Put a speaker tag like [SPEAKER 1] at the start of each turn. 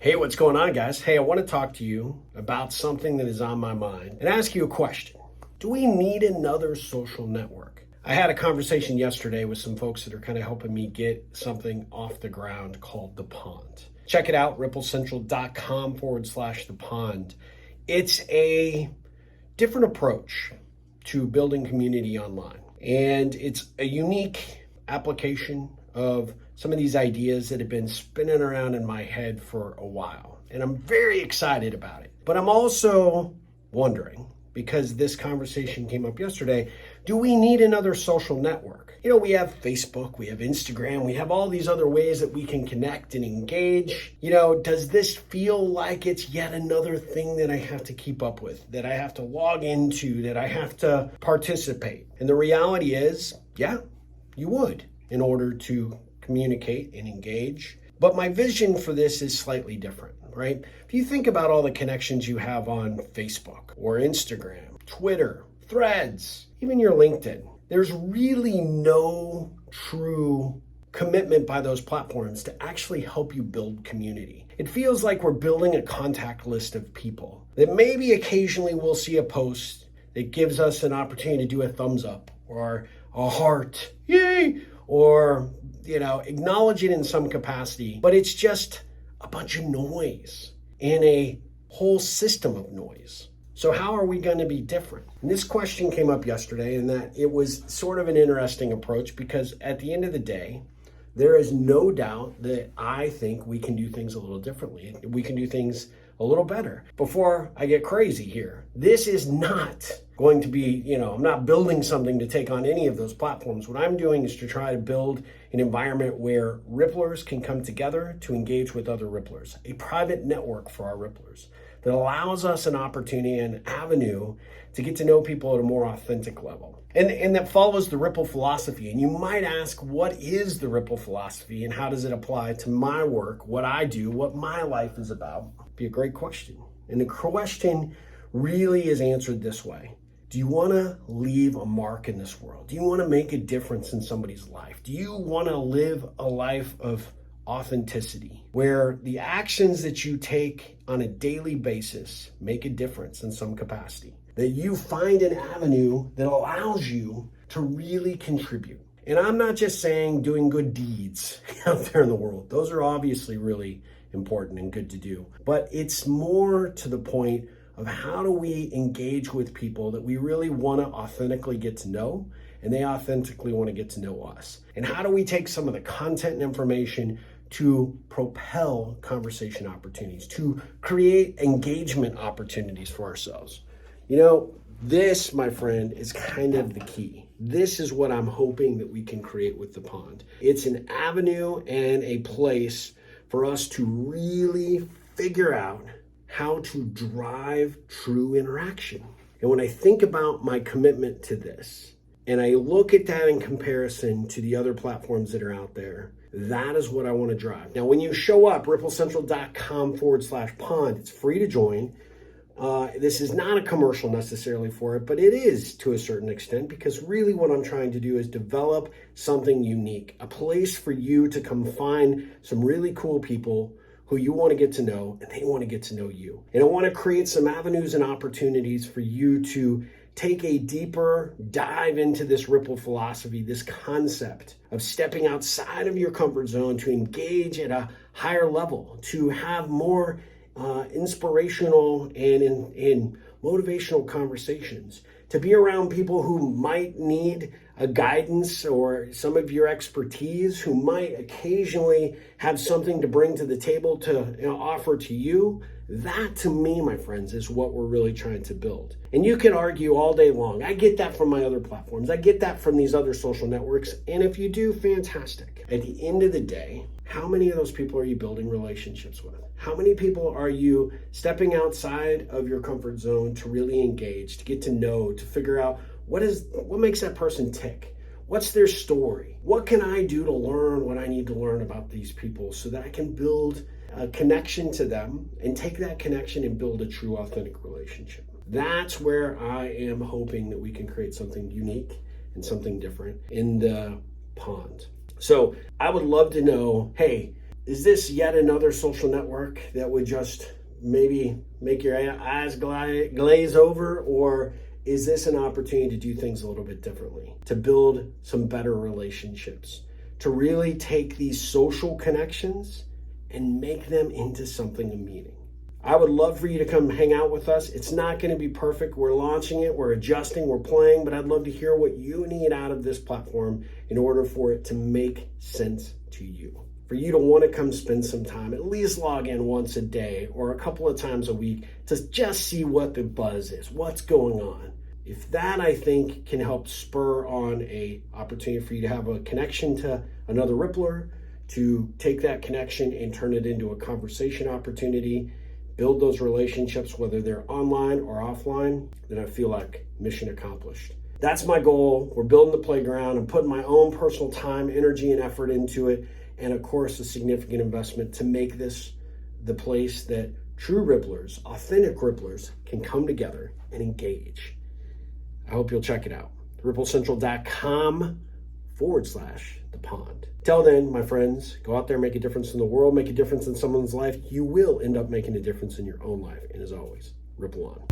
[SPEAKER 1] Hey, what's going on, guys? Hey, I want to talk to you about something that is on my mind and ask you a question. Do we need another social network? I had a conversation yesterday with some folks that are kind of helping me get something off the ground called The Pond. Check it out, ripplecentral.com/The Pond. It's a different approach to building community online. And it's a unique application of some of these ideas that have been spinning around in my head for a while. And I'm very excited about it. But I'm also wondering, because this conversation came up yesterday, do we need another social network? You know, we have Facebook, we have Instagram, we have all these other ways that we can connect and engage. You know, does this feel like it's yet another thing that I have to keep up with, that I have to log into, that I have to participate? And the reality is, yeah, you would, in order to communicate and engage. But my vision for this is slightly different, right? If you think about all the connections you have on Facebook or Instagram, Twitter, Threads, even your LinkedIn, there's really no true commitment by those platforms to actually help you build community. It feels like we're building a contact list of people that maybe occasionally we'll see a post that gives us an opportunity to do a thumbs up or a heart, yay, or acknowledge it in some capacity, but it's just a bunch of noise and a whole system of noise. So how are we going to be different? And this question came up yesterday, and that it was sort of an interesting approach, because at the end of the day, there is no doubt that I think we can do things a little differently. We can do things a little better. Before I get crazy here, this is not going to be, I'm not building something to take on any of those platforms. What I'm doing is to try to build an environment where Ripplers can come together to engage with other Ripplers, a private network for our Ripplers that allows us an opportunity and avenue to get to know people at a more authentic level. And that follows the Ripple philosophy. And you might ask, what is the Ripple philosophy and how does it apply to my work, what I do, what my life is about? Be a great question. And the question really is answered this way. Do you want to leave a mark in this world? Do you want to make a difference in somebody's life? Do you want to live a life of authenticity, where the actions that you take on a daily basis make a difference in some capacity? That you find an avenue that allows you to really contribute. And I'm not just saying doing good deeds out there in the world. Those are obviously really important and good to do. But it's more to the point of how do we engage with people that we really want to authentically get to know, and they authentically want to get to know us. And how do we take some of the content and information to propel conversation opportunities, to create engagement opportunities for ourselves? This, my friend, is kind of the key. This is what I'm hoping that we can create with The Pond. It's an avenue and a place for us to really figure out how to drive true interaction. And when I think about my commitment to this, and I look at that in comparison to the other platforms that are out there, that is what I want to drive. Now, when you show up, ripplecentral.com/pond, it's free to join. This is not a commercial necessarily for it, but it is to a certain extent, because really what I'm trying to do is develop something unique, a place for you to come find some really cool people who you want to get to know, and they want to get to know you. And I want to create some avenues and opportunities for you to take a deeper dive into this Ripple philosophy, this concept of stepping outside of your comfort zone to engage at a higher level, to have more inspirational and motivational conversations, to be around people who might need a guidance or some of your expertise, who might occasionally have something to bring to the table to offer to you. That, to me, my friends, is what we're really trying to build. And you can argue all day long. I get that from my other platforms. I get that from these other social networks. And if you do, fantastic. At the end of the day, how many of those people are you building relationships with? How many people are you stepping outside of your comfort zone to really engage, to get to know, to figure out what makes that person tick? What's their story? What can I do to learn what I need to learn about these people so that I can build a connection to them and take that connection and build a true, authentic relationship? That's where I am hoping that we can create something unique and something different in The Pond. So I would love to know, hey, Is this yet another social network that would just maybe make your eyes glaze over? Or is this an opportunity to do things a little bit differently, to build some better relationships, to really take these social connections and make them into something meaning? I would love for you to come hang out with us. It's not going to be perfect. We're launching it, we're adjusting, we're playing, but I'd love to hear what you need out of this platform in order for it to make sense to you. For you to want to come spend some time, at least log in once a day or a couple of times a week to just see what the buzz is, what's going on. If that, I think, can help spur on a opportunity for you to have a connection to another Rippler, to take that connection and turn it into a conversation opportunity, build those relationships, whether they're online or offline, then I feel like mission accomplished. That's my goal. We're building the playground. I'm putting my own personal time, energy, and effort into it. And of course, a significant investment to make this the place that true Ripplers, authentic Ripplers, can come together and engage. I hope you'll check it out. RippleCentral.com/The Pond. Till then, my friends, go out there, make a difference in the world, make a difference in someone's life. You will end up making a difference in your own life. And as always, ripple on.